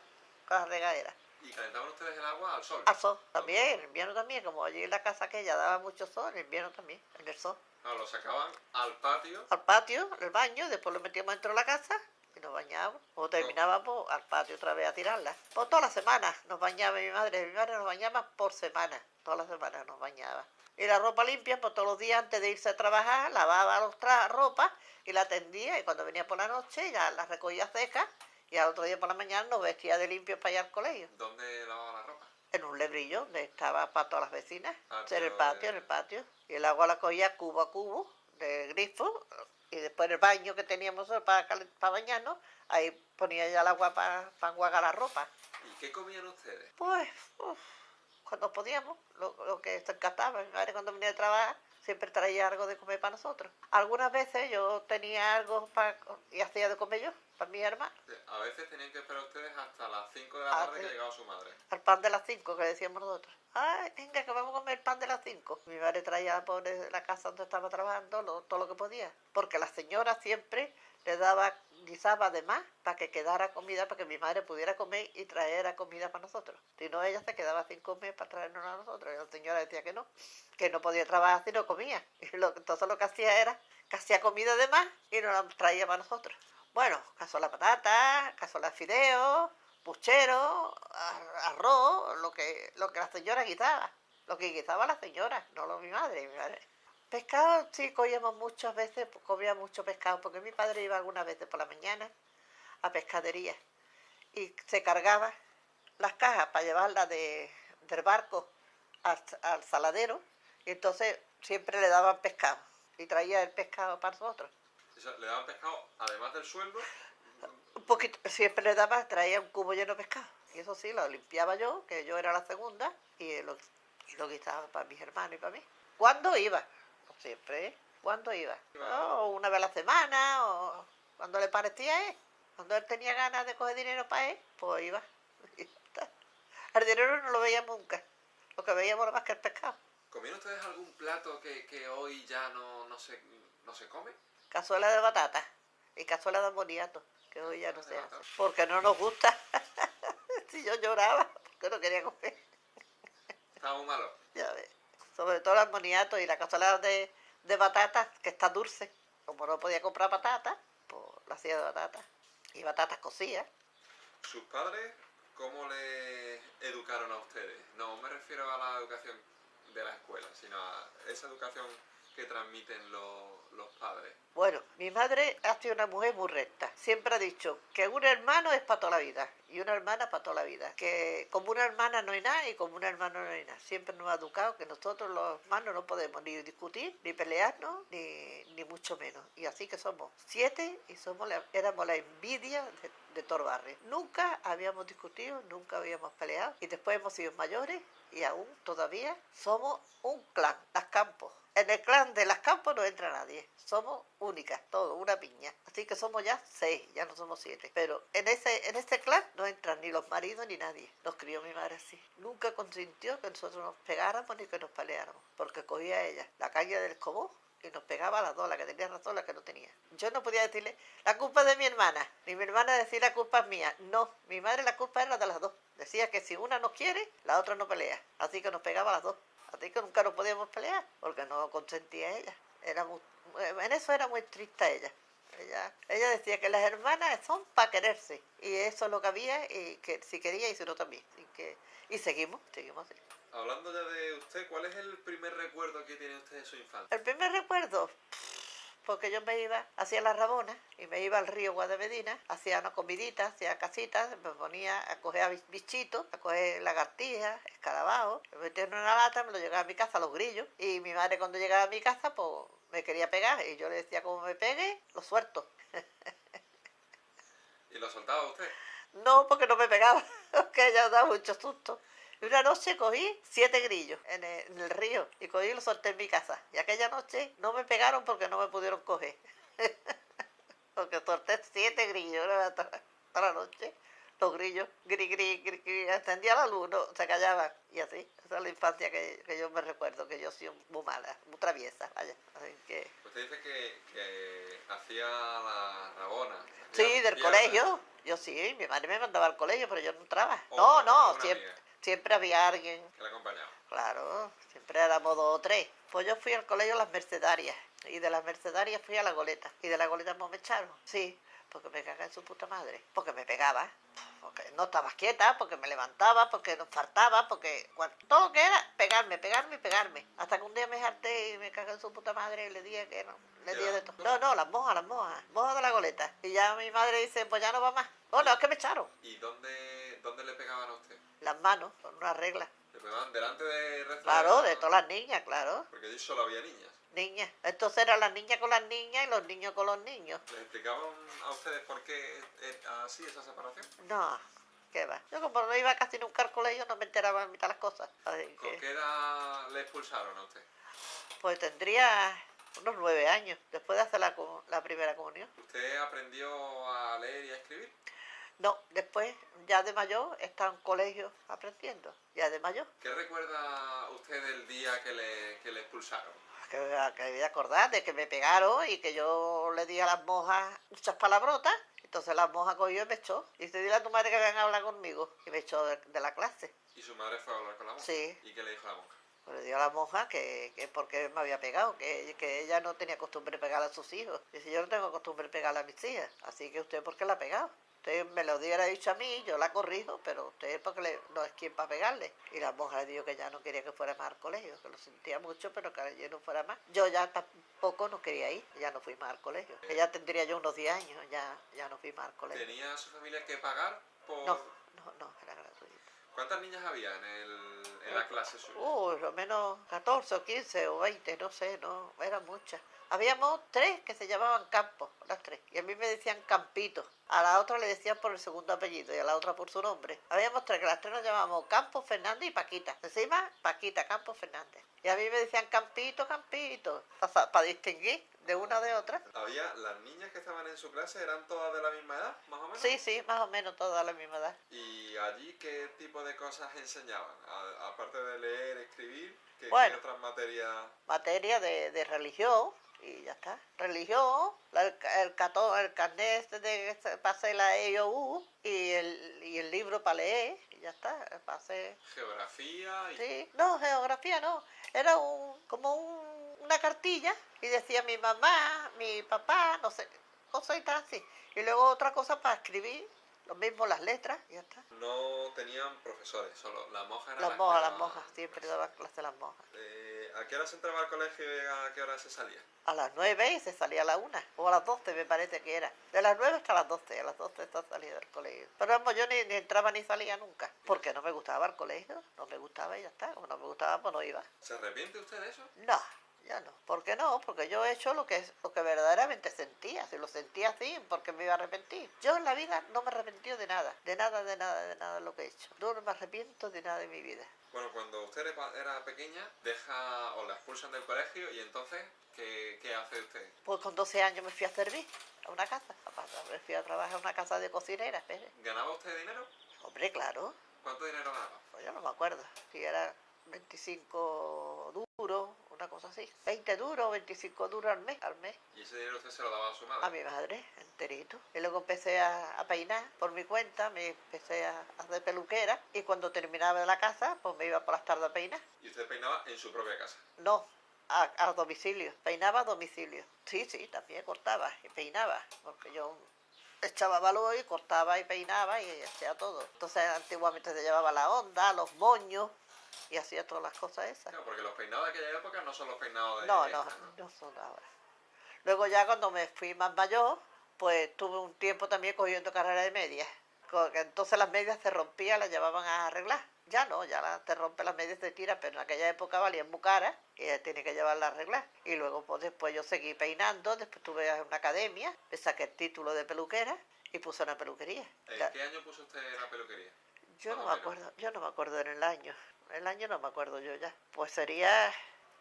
con las regaderas. ¿Y calentaban ustedes el agua al sol? Al sol, también, en invierno también, como allí en la casa aquella daba mucho sol, en invierno también, en el sol. Ah, lo sacaban al patio. Al patio, el baño, después lo metíamos dentro de la casa y nos bañábamos. O terminábamos al patio otra vez a tirarla. Pues todas las semanas nos bañaba mi madre nos bañaba por semana, todas las semanas nos bañaba. Y la ropa limpia, pues todos los días antes de irse a trabajar, lavaba la ropa y la tendía y cuando venía por la noche ya la recogía seca y al otro día por la mañana nos vestía de limpio para ir al colegio. ¿Dónde lavaba la ropa? En un lebrillo donde estaba para todas las vecinas, Patio en el patio, de- en el patio. Y el agua la cogía cubo a cubo de grifo y después en el baño que teníamos para bañarnos, ahí ponía ya el agua para enjuagar la ropa. ¿Y qué comían ustedes? Pues, cuando podíamos, lo que se encantaba. Mi madre cuando venía de trabajar siempre traía algo de comer para nosotros. Algunas veces yo tenía algo y hacía de comer yo, para mi hermano. A veces tenían que esperar ustedes hasta las 5 de la Ah, tarde sí. que llegaba su madre. Al pan de las 5 que decíamos nosotros. Ay, venga, que vamos a comer pan de las 5. Mi madre traía a pobre de la casa donde estaba trabajando todo lo que podía. Porque la señora siempre le daba, guisaba de más para que quedara comida, para que mi madre pudiera comer y traer comida para nosotros. Si no, ella se quedaba sin comer para traernos a nosotros. Y la señora decía que no podía trabajar si no comía. Y entonces lo que hacía era que hacía comida de más y nos la traía para nosotros. Bueno, cazuela de patata, cazuela de fideos, puchero, arroz, lo que la señora guisaba. Lo que guisaba la señora, no lo mi madre. Pescado sí cogíamos muchas veces, comía mucho pescado, porque mi padre iba algunas veces por la mañana a pescadería y se cargaba las cajas para llevarlas del barco al saladero y entonces siempre le daban pescado y traía el pescado para nosotros. Eso, le daban pescado, además del sueldo. Un poquito, siempre le daba, traía un cubo lleno de pescado. Y eso sí, lo limpiaba yo, que yo era la segunda, y lo guisaba para mis hermanos y para mí. ¿Cuándo iba? No siempre, ¿eh? ¿Cuándo iba? No, una vez a la semana, o cuando le parecía, ¿eh? Cuando él tenía ganas de coger dinero para él, pues iba. Y ya está. El dinero no lo veíamos nunca. Lo que veíamos era más que el pescado. ¿Comían ustedes algún plato que hoy ya no se come? Cazuela de batata y cazuela de amoníaco, que hoy ya no se hace. Porque no nos gusta. Si yo lloraba, porque no quería comer. Estaba muy malo. Ya ves. Sobre todo el amoníaco y la cazuela de batatas, que está dulce. Como no podía comprar patatas, pues la hacía de batatas. Y batatas cocidas. ¿Sus padres cómo le educaron a ustedes? No me refiero a la educación de la escuela, sino a esa educación que transmiten los padres. Bueno, mi madre ha sido una mujer muy recta. Siempre ha dicho que un hermano es para toda la vida y una hermana para toda la vida. Que como una hermana no hay nada y como un hermano no hay nada. Siempre nos ha educado que nosotros los hermanos no podemos ni discutir, ni pelearnos, ni mucho menos. Y así que somos 7 y éramos la envidia de todo el barrio. Nunca habíamos discutido, nunca habíamos peleado y después hemos sido mayores y aún todavía somos un clan, Las Campos. En el clan de Las Campos no entra nadie. Somos únicas, todo, una piña. Así que somos ya 6, ya no somos 7. Pero en este clan no entran ni los maridos ni nadie. Nos crió mi madre así. Nunca consintió que nosotros nos pegáramos ni que nos peleáramos. Porque cogía ella la caña del escobón y nos pegaba a las dos, la que tenía razón, la que no tenía. Yo no podía decirle, la culpa es de mi hermana, ni mi hermana decir la culpa es mía. No, mi madre la culpa era de las dos. Decía que si una no quiere, la otra no pelea. Así que nos pegaba a las dos. Así que nunca nos podíamos pelear, porque no consentía ella. En eso era muy triste ella. Ella decía que las hermanas son para quererse. Y eso es lo que había, y que si quería y si no también. Y seguimos así. Hablando ya de usted, ¿cuál es el primer recuerdo que tiene usted de su infancia? El primer recuerdo, porque yo me iba hacia la Rabona y me iba al río Guadalmedina, hacía una comidita, hacía casitas, me ponía a coger bichitos, a coger lagartijas, escarabajos, me metía en una lata, me lo llevaba a mi casa, los grillos, y mi madre cuando llegaba a mi casa, pues me quería pegar, y yo le decía, como me pegue, lo suelto. ¿Y lo soltaba usted? No, porque no me pegaba, porque ella daba mucho susto. Y una noche cogí 7 grillos en el río y cogí y los solté en mi casa. Y aquella noche no me pegaron porque no me pudieron coger. Porque solté 7 grillos toda la noche. los grillos, gri, gri, gri, gri, encendía la luz, no, se callaban, y así. Esa es la infancia que yo me recuerdo, que yo soy muy mala, muy traviesa, vaya. Así que... Usted dice que hacía la rabona, hacía Sí, del despierta, colegio, yo sí, mi madre me mandaba al colegio, pero yo no entraba. o No, con no, alguna siempre, amiga siempre había alguien, que la acompañaba. claro, siempre éramos dos o tres. Pues yo fui al colegio Las Mercedarias, y de Las Mercedarias fui a la Goleta, y de la Goleta me echaron, sí, porque me cagaba en su puta madre, porque me pegaba, porque no estabas quieta, porque me levantaba, porque nos faltaba, porque todo lo que era pegarme, pegarme y pegarme. Hasta que un día me harté y me cagué en su puta madre y le dije que no, le ¿Qué dije de edad? todo. No, no, las mojas de la Goleta. Y ya mi madre dice, pues ya no va más. Oh, no, es que me echaron. ¿Y dónde le pegaban a usted? Las manos, con una regla. Le pegaban delante del resto de Claro, de la... todas las niñas, claro. Porque allí solo había niñas. Niñas. Entonces eran las niñas con las niñas y los niños con los niños. ¿Les explicaban a ustedes por qué así esa separación? No, qué va. Yo como no iba casi nunca al colegio no me enteraba de mitad de las cosas. Así ¿Con que, qué edad le expulsaron a usted? pues tendría unos 9 años después de hacer la primera comunión. ¿Usted aprendió a leer y a escribir? No, después, ya de mayor, estaba en colegio aprendiendo, ya de mayor. ¿Qué recuerda usted del día que le expulsaron? Que voy a acordar de que me pegaron y que yo le di a las monjas muchas palabrotas. Entonces la monja cogió y me echó. Y dice, dile a tu madre que venga a hablar conmigo. Y me echó de la clase. ¿Y su madre fue a hablar con la monja? Sí. ¿Y qué le dijo la monja? Pues le dio a la monja que porque me había pegado, que ella no tenía costumbre de pegar a sus hijos. Dice, yo no tengo costumbre de pegar a mis hijas. Así que usted, ¿por qué la ha pegado? Usted me lo hubiera dicho a mí, yo la corrijo, pero usted porque no es quien para pegarle. Y la monja le dijo que ya no quería que fuera más al colegio, que lo sentía mucho, pero que yo no fuera más. Yo ya tampoco no quería ir, ya no fui más al colegio. Que ya tendría yo unos 10 años, ya no fui más al colegio. ¿Tenía su familia que pagar por...? No, era gratuito. ¿Cuántas niñas había en la clase suya? Lo menos 14 o 15 o 20, no sé, no, eran muchas. Habíamos tres que se llamaban Campos, las tres, y a mí me decían Campito. A la otra le decían por el segundo apellido y a la otra por su nombre. Habíamos tres, que las tres nos llamábamos Campos, Fernández y Paquita. Encima, Paquita, Campos, Fernández. Y a mí me decían Campito, Campito, para distinguir de una de otra. ¿Había las niñas que estaban en su clase, eran todas de la misma edad, más o menos? Sí, más o menos todas a la misma edad. ¿Y allí qué tipo de cosas enseñaban? Aparte de leer, escribir, ¿qué otras materias? Materia de religión, y ya está. Religión, el carnet para hacer la EIOU y el libro para leer, y ya está. Pasé. Geografía y... Sí, no, geografía no. Era una cartilla y decía mi mamá, mi papá, no sé, cosas y tal así. Y luego otra cosa para escribir, lo mismo las letras, y ya está. No tenían profesores, solo las monjas eran Las monjas, siempre daban clase las monjas. ¿A qué hora se entraba al colegio y a qué hora se salía? A las 9 y se salía a la 1, o a las 12 me parece que era. De las 9 hasta las 12, a las 12 está salida del colegio. Pero vamos, yo ni entraba ni salía nunca, porque no me gustaba el colegio, no me gustaba y ya está. Como no me gustaba, pues no iba. ¿Se arrepiente usted de eso? No, ya no. ¿Por qué no? Porque yo he hecho lo que verdaderamente sentía. Si lo sentía así, ¿por qué me iba a arrepentir? Yo en la vida no me arrepentí de nada, de nada de lo que he hecho. Yo no me arrepiento de nada de mi vida. Bueno, cuando usted era pequeña, la expulsan del colegio y entonces, ¿qué hace usted? Pues con 12 años me fui a servir a una casa. Me fui a trabajar en una casa de cocinera, espere. ¿Ganaba usted dinero? Hombre, claro. ¿Cuánto dinero ganaba? Pues yo no me acuerdo. Si era 25 duros, una cosa así. 20 duros, 25 duros al mes. ¿Y ese dinero usted se lo daba a su madre? A mi madre, enterito. Y luego empecé a peinar por mi cuenta, me empecé a hacer peluquera. Y cuando terminaba de la casa, pues me iba por las tardes a peinar. ¿Y usted peinaba en su propia casa? No, a domicilio. Peinaba a domicilio. Sí, también cortaba y peinaba. Porque yo echaba valor y cortaba y peinaba y hacía todo. Entonces antiguamente se llevaba la onda, los moños y hacía todas las cosas esas. No, porque los peinados de aquella época no son los peinados de... No son ahora. Luego ya cuando me fui más mayor, pues tuve un tiempo también cogiendo carrera de medias. Entonces las medias se rompían, las llevaban a arreglar. Ya no, te rompen las medias, te tiran, pero en aquella época valían muy caras y tiene que llevarlas a arreglar. Y luego pues después yo seguí peinando, después tuve una academia, me saqué el título de peluquera y puse una peluquería. ¿En qué año puso usted la peluquería? Yo no me acuerdo en el año. El año no me acuerdo yo ya. Pues sería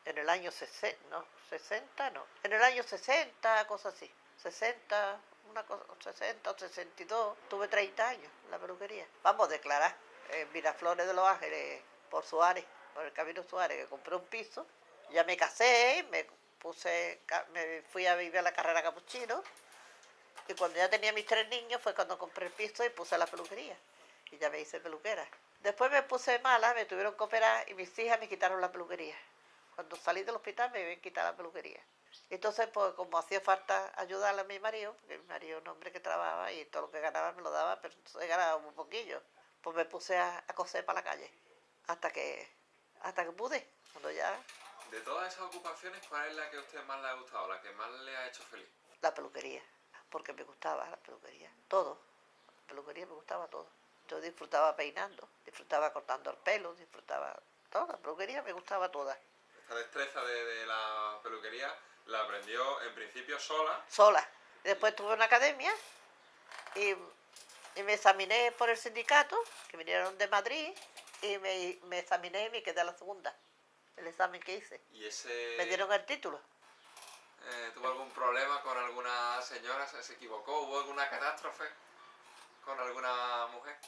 en el año 60, no, 60 no. En el año 60, cosas así. 60, una cosa, 60 o 62, tuve 30 años en la peluquería. Vamos a declarar en Miraflores de los Ángeles, por Suárez, por el Camino Suárez, que compré un piso. Ya me casé, me fui a vivir a la carrera Capuchino, y cuando ya tenía mis 3 niños fue cuando compré el piso y puse la peluquería. Y ya me hice peluquera. Después me puse mala, me tuvieron que operar y mis hijas me quitaron la peluquería. Cuando salí del hospital me habían quitado la peluquería. Entonces, pues como hacía falta ayudarle a mi marido, porque mi marido es un hombre que trabajaba y todo lo que ganaba me lo daba, pero entonces ganaba un poquillo, pues me puse a coser para la calle, hasta que, hasta que pude, cuando ya De todas esas ocupaciones, ¿cuál es la que a usted más le ha gustado, la que más le ha hecho feliz? la peluquería, porque me gustaba la peluquería, todo, la peluquería me gustaba todo. Yo disfrutaba peinando, disfrutaba cortando el pelo, disfrutaba todo, la peluquería me gustaba toda. Esta destreza de la peluquería la aprendió en principio sola. Sola. Después tuve una academia y, y me examiné por el sindicato, que vinieron de Madrid, y me examiné y me quedé a la segunda, el examen que hice. Y ese... Me dieron el título. ¿Tuvo algún problema con alguna señora? ¿Se equivocó? ¿Hubo alguna catástrofe con alguna mujer?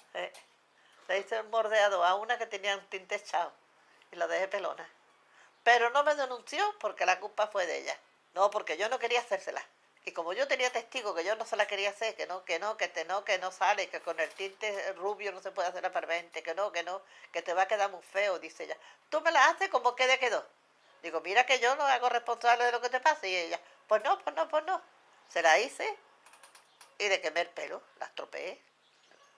Le hice un bordeado a una que tenía un tinte echado y la dejé pelona. Pero no me denunció porque la culpa fue de ella. No, porque yo no quería hacérsela. Y como yo tenía testigo que yo no se la quería hacer, que no sale, que con el tinte rubio no se puede hacer la permanente, que no, que te va a quedar muy feo, dice ella. Tú me la haces como quedó. Digo, mira que yo no hago responsable de lo que te pasa. Y ella, pues no. Se la hice y le quemé el pelo, la estropeé.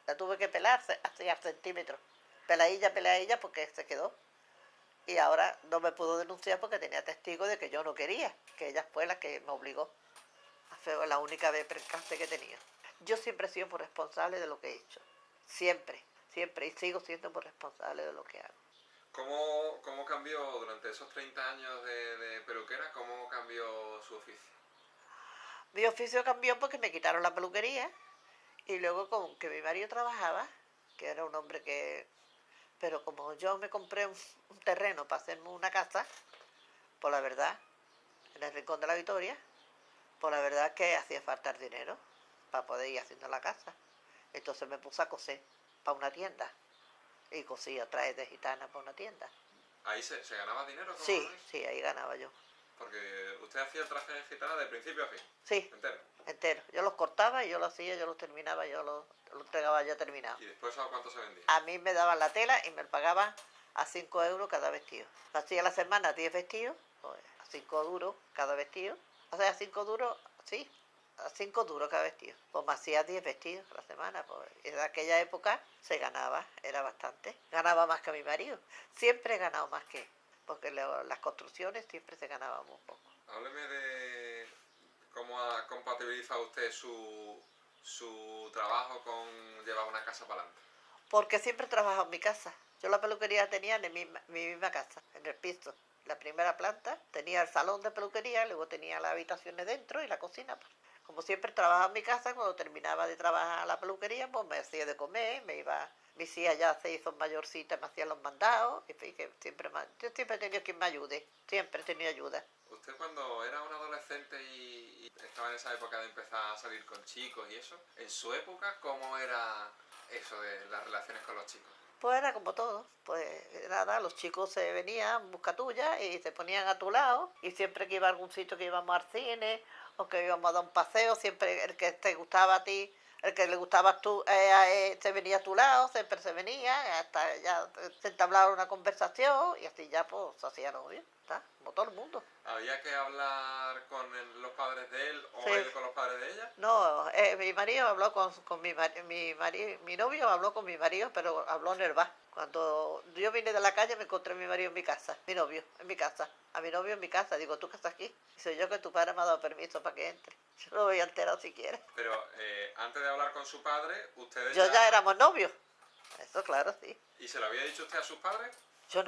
La tuve que pelar así a centímetros. Peladilla porque se quedó. Y ahora no me pudo denunciar porque tenía testigo de que yo no quería, que ella fue la que me obligó. Fue la única vez percance que tenía. Yo siempre he sido muy responsable de lo que he hecho. Siempre, y sigo siendo muy responsable de lo que hago. ¿Cómo cambió durante esos 30 años de peluquera? ¿Cómo cambió su oficio? Mi oficio cambió porque me quitaron la peluquería y luego con que mi marido trabajaba, que era un hombre que... Pero como yo me compré un terreno para hacerme una casa, por la verdad, en el Rincón de la Victoria, por la verdad es que hacía falta el dinero para poder ir haciendo la casa. Entonces me puse a coser para una tienda y cosía trajes de gitana para una tienda. ¿Ahí se ganaba dinero? Sí, ahí ganaba yo. Porque usted hacía el traje de gitana de principio a fin. Sí, entero. Yo los cortaba y yo lo hacía, yo los terminaba, yo lo entregaba ya terminado. ¿Y después a cuánto se vendía? A mí me daban la tela y me pagaban a 5 euros cada vestido. Hacía la semana 10 vestidos, pues, a 5 duros cada vestido. O sea, a 5 duros, sí, a 5 duros cada vestido. Pues me hacía 10 vestidos a la semana. Pues en aquella época se ganaba, era bastante. Ganaba más que mi marido. Siempre he ganado más que él, porque las construcciones siempre se ganaban un poco. Hábleme de cómo ha compatibilizado usted su trabajo con llevar una casa para adelante. Porque siempre he trabajado en mi casa. Yo la peluquería tenía en mi misma casa, en el piso. La primera planta tenía el salón de peluquería, luego tenía las habitaciones dentro y la cocina. Como siempre trabajaba en mi casa, cuando terminaba de trabajar la peluquería, pues me hacía de comer, me iba... Mis hijas ya se hizo mayorcitas, me hacían los mandados, en fin, que yo siempre he tenido quien me ayude, siempre he tenido ayuda. Usted cuando era un adolescente y estaba en esa época de empezar a salir con chicos y eso, en su época, ¿cómo era eso de las relaciones con los chicos? Pues era como todo, pues nada, los chicos se venían, busca tuya, y se ponían a tu lado, y siempre que iba a algún sitio, que íbamos al cine, o que íbamos a dar un paseo, siempre el que te gustaba a ti, el que le gustaba tú, se venía a tu lado, siempre se venía, hasta ya se entablaba una conversación, y así ya pues se hacía novio, ¿está? Como todo el mundo. ¿Había que hablar con los padres de él o Sí. él con los padres de ella? No, mi marido habló con mi novio habló con mi marido, pero habló en el bar. Cuando yo vine de la calle me encontré a mi marido en mi casa, mi novio en mi casa, a mi novio en mi casa. Digo, ¿tú qué estás aquí? Dice, yo que tu padre me ha dado permiso para que entre. Yo no me había enterado siquiera. Pero antes de hablar con su padre, ustedes Yo ya éramos novios. Eso claro, sí. ¿Y se lo había dicho usted a sus padres? Yo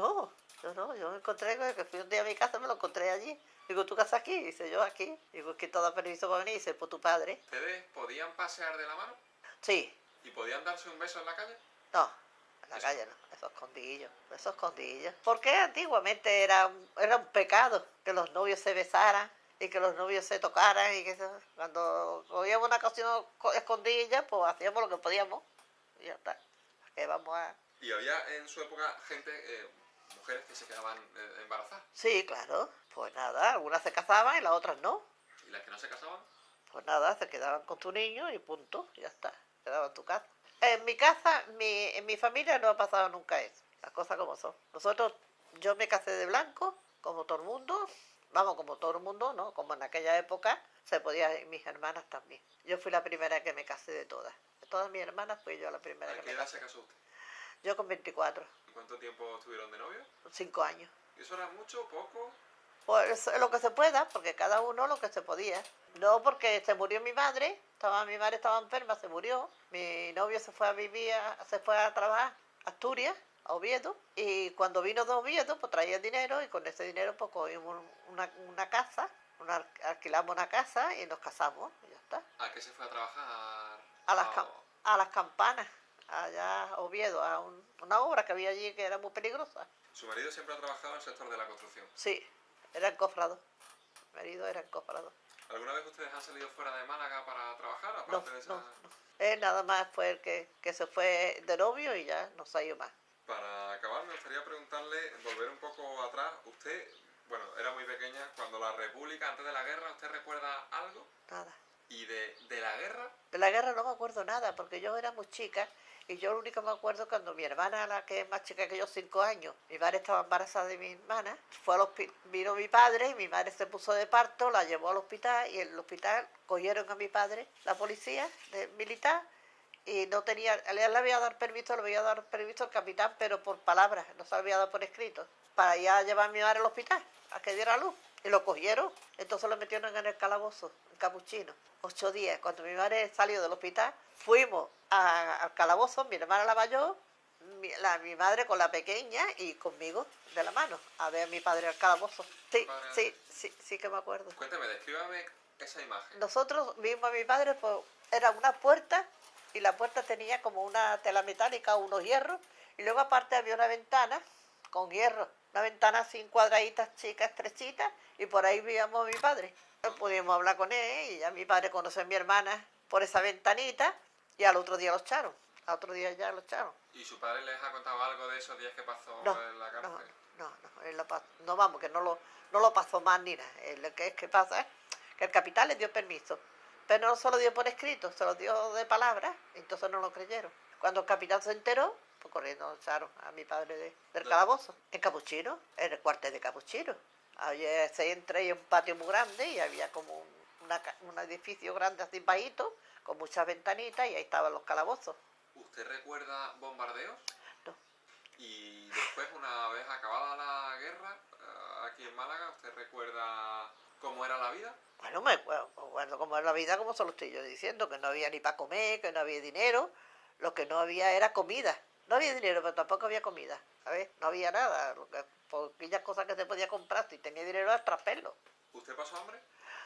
me encontré, que fui un día a mi casa, me lo encontré allí. Digo, ¿tú qué haces aquí? Dice, yo aquí. Digo, es que todo da permiso para venir. Dice, pues tu padre. ¿Ustedes podían pasear de la mano? Sí. ¿Y podían darse un beso en la calle? No, en la calle no, esos escondillos. Porque antiguamente era un pecado que los novios se besaran y que los novios se tocaran y que cuando cogíamos una ocasión escondida, pues hacíamos lo que podíamos y ya está. Que vamos a... ¿Y había en su época gente, mujeres que se quedaban embarazadas? Sí, claro. Pues nada, algunas se casaban y las otras no. ¿Y las que no se casaban? Pues nada, se quedaban con tu niño y punto, ya está. Quedaban en tu casa. En mi casa, en mi familia no ha pasado nunca eso. Las cosas como son. Yo me casé de blanco, como todo el mundo. Vamos, como todo el mundo, ¿no? Como en aquella época se podía, y mis hermanas también. Yo fui la primera que me casé de todas. De todas mis hermanas fui yo la primera ¿A que qué me edad casé. se casó usted? Yo con 24, ¿Y cuánto tiempo estuvieron de novio? 5 años. ¿Y eso era mucho, poco? Pues lo que se pueda, porque cada uno lo que se podía. No, porque se murió mi madre estaba enferma, se murió. Mi novio se fue a vivir, se fue a trabajar a Asturias, a Oviedo, y cuando vino de Oviedo, pues traía dinero, y con ese dinero pues cogimos una casa, alquilamos una casa y nos casamos, y ya está. ¿A qué se fue a trabajar? A las, a las campanas, allá a Oviedo, a una obra que había allí que era muy peligrosa. ¿Su marido siempre ha trabajado en el sector de la construcción? Sí, era encofrado. Mi marido era encofrado. ¿Alguna vez ustedes han salido fuera de Málaga para trabajar? No, Aparte de esa... no, no. Él nada más fue el que se fue de novio y ya no se ha ido más. Para acabar, me gustaría preguntarle, volver un poco atrás. Usted, bueno, era muy pequeña, cuando la República, antes de la guerra, ¿usted recuerda algo? Nada. ¿Y de la guerra? De la guerra no me acuerdo nada, porque yo era muy chica y yo lo único que me acuerdo cuando mi hermana, la que es más chica que yo, 5 años, mi madre estaba embarazada de mi hermana, vino mi padre y mi madre se puso de parto, la llevó al hospital y en el hospital cogieron a mi padre, la policía militar, y no tenía, él le había dado permiso al capitán, pero por palabras, no se lo había dado por escrito, para ir a llevar a mi madre al hospital, a que diera luz. Y lo cogieron, entonces lo metieron en el calabozo, en Capuchino. 8 días, cuando mi madre salió del hospital, fuimos al calabozo, mi hermana la mayor, mi madre con la pequeña y conmigo de la mano, a ver a mi padre al calabozo. Sí, sí que me acuerdo. Cuénteme, descríbame esa imagen. Nosotros vimos a mi padre, pues era una puerta y la puerta tenía como una tela metálica, unos hierros, y luego aparte había una ventana con hierro, una ventana así cuadraditas, chicas, estrechitas, y por ahí veíamos a mi padre. Pudimos hablar con él y ya mi padre conoció a mi hermana por esa ventanita y al otro día lo echaron. Al otro día ya lo echaron. ¿Y su padre les ha contado algo de esos días que pasó No, en la cárcel? no, vamos, que no lo pasó más ni nada. Lo que es que pasa es que el capitán le dio permiso, pero no se lo dio por escrito, se lo dio de palabra, entonces no lo creyeron. Cuando el capitán se enteró, pues corriendo echaron a mi padre del calabozo. En Capuchino, en el cuartel de Capuchino. Se entra y un patio muy grande y había como un edificio grande así bajito, con muchas ventanitas y ahí estaban los calabozos. ¿Usted recuerda bombardeos? No. Y después, una vez acabada la guerra, aquí en Málaga, ¿usted recuerda cómo era la vida? Bueno, me acuerdo cómo era la vida, como se lo estoy yo diciendo, que no había ni para comer, que no había dinero, lo que no había era comida. No había dinero, pero tampoco había comida, ¿sabes? No había nada, por aquellas cosas que se podía comprar, si tenía dinero era traspelo. ¿Usted pasó hambre?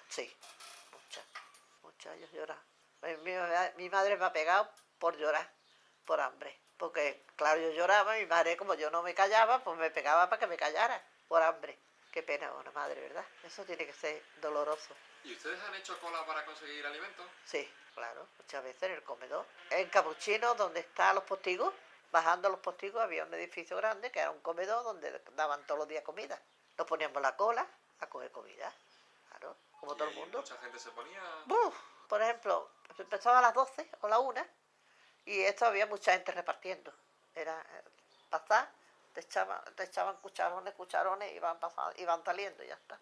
Sí, muchas, yo lloraba. Mi madre me ha pegado por llorar, por hambre, porque claro, yo lloraba, mi madre como yo no me callaba, pues me pegaba para que me callara, por hambre. Qué pena una madre, ¿verdad? Eso tiene que ser doloroso. ¿Y ustedes han hecho cola para conseguir alimentos? Sí, claro, muchas veces en el comedor. En Capuchino, donde están los postigos, bajando los postigos había un edificio grande que era un comedor donde daban todos los días comida. Nos poníamos la cola a coger comida, claro, como todo el mundo. Mucha gente se ponía... ¡Buf! Por ejemplo, empezaba a las 12 o la 1 y esto había mucha gente repartiendo. Era pasar, te echaban cucharones, iban saliendo y ya está.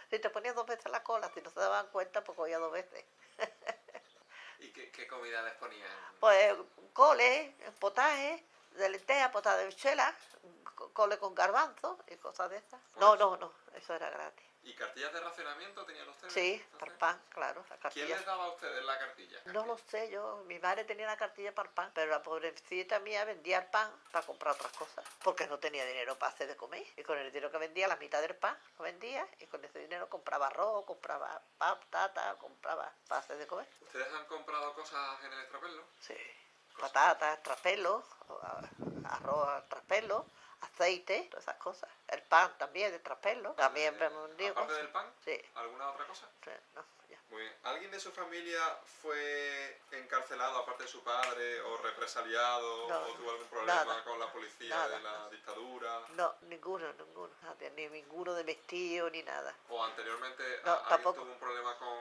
Si te ponías 2 veces la cola, si no se daban cuenta, pues cogía 2 veces. ¿Y qué comida les ponían? Pues cole, potaje, de lenteja, potaje de bichuela, cole con garbanzo y cosas de esas. No, eso era gratis. ¿Y cartillas de racionamiento tenían ustedes? Sí, para el pan, claro, la cartilla. ¿Quién les daba a ustedes la cartilla? No lo sé yo, mi madre tenía la cartilla para el pan, pero la pobrecita mía vendía el pan para comprar otras cosas, porque no tenía dinero para hacer de comer. Y con el dinero que vendía, la mitad del pan lo vendía, y con ese dinero compraba arroz, compraba patata, compraba para hacer de comer. ¿Ustedes han comprado cosas en el extrapelo? Sí, patatas, traspelo, arroz, traspelo, aceite, todas esas cosas. El pan también, de traspelo, también vendimos. Aparte del pan, Sí, ¿alguna otra cosa? sí, no, ya. Muy bien. ¿Alguien de su familia fue encarcelado, aparte de su padre, o represaliado, No, o tuvo algún problema nada, con la policía nada. de la dictadura? No, ninguno, nadie, ni ninguno de mis tíos, ni nada. ¿O anteriormente No, alguien tampoco. tuvo un problema con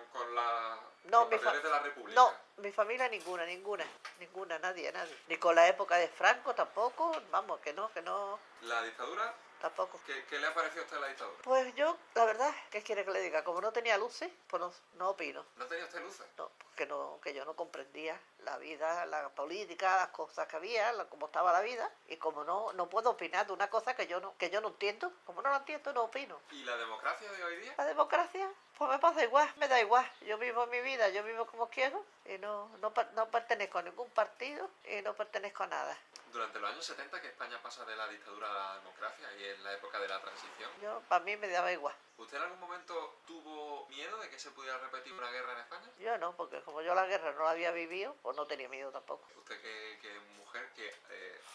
No, los familiares de la República? no, mi familia ninguna, nadie. Ni con la época de Franco tampoco, vamos, que no, ¿La dictadura? tampoco. ¿Qué le ha parecido a usted la dictadura? Pues yo, la verdad, ¿qué quiere que le diga? Como no tenía luces, pues no opino. ¿No tenía usted luces? No, que yo no comprendía la vida, la política, las cosas que había, cómo estaba la vida, y como no puedo opinar de una cosa que yo no entiendo, como no la entiendo, no opino. ¿Y la democracia de hoy día? La democracia, pues me da igual, yo vivo mi vida, yo vivo como quiero, y no pertenezco a ningún partido, y no pertenezco a nada. Durante los años 70 que España pasa de la dictadura a la democracia y en la época de la transición, Para mí me daba igual. ¿usted en algún momento tuvo miedo de que se pudiera repetir una guerra en España? Yo no, porque como yo la guerra no la había vivido, pues no tenía miedo tampoco. Usted que es mujer que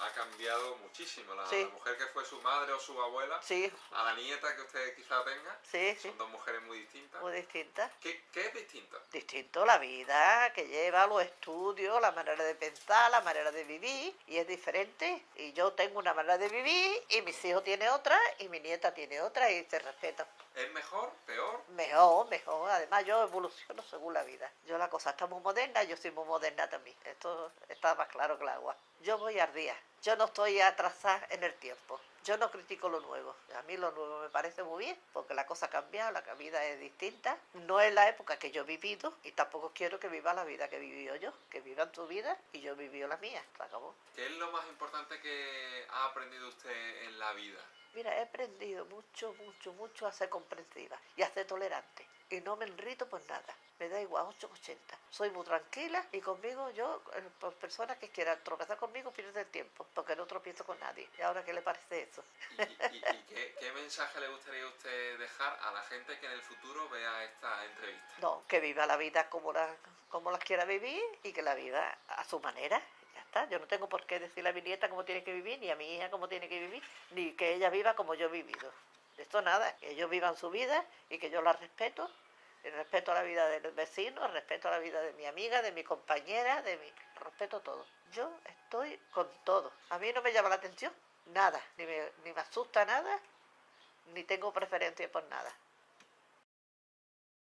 ha cambiado muchísimo, Sí. la mujer que fue su madre o su abuela, Sí, a la nieta que usted quizá tenga, sí, son dos mujeres muy distintas. muy distinta. ¿Qué es distinto? Distinto la vida que lleva, los estudios, la manera de pensar, la manera de vivir, y es diferente. Y yo tengo una manera de vivir, y mis hijos tienen otra, y mi nieta tiene otra, y se respetan. ¿Es mejor? ¿Peor? Mejor. Además, yo evoluciono según la vida. La cosa está muy moderna, yo soy muy moderna también. Esto está más claro que el agua. Yo voy al día. Yo no estoy atrasada en el tiempo. Yo no critico lo nuevo. A mí lo nuevo me parece muy bien, porque la cosa ha cambiado, la vida es distinta. No es la época que yo he vivido, y tampoco quiero que viva la vida que he vivido yo. Que vivan su vida y yo he vivido la mía. Se acabó. ¿Qué es lo más importante que ha aprendido usted en la vida? Mira, he aprendido mucho a ser comprensiva y a ser tolerante. Y no me enrito por nada. Me da igual, 880. Soy muy tranquila y conmigo por personas que quieran tropezar conmigo, pierden el tiempo, porque no tropiezo con nadie. ¿Y ahora qué le parece eso? ¿Y qué mensaje le gustaría a usted dejar a la gente que en el futuro vea esta entrevista? No, que viva la vida como las quiera vivir y que la viva a su manera. Ya está. Yo no tengo por qué decirle a mi nieta cómo tiene que vivir, ni a mi hija cómo tiene que vivir, ni que ella viva como yo he vivido. De esto nada, que ellos vivan su vida y que yo la respeto. El respeto a la vida del vecino, el respeto a la vida de mi amiga, de mi compañera, respeto todo. Yo estoy con todo. A mí no me llama la atención nada, ni me asusta nada, ni tengo preferencia por nada.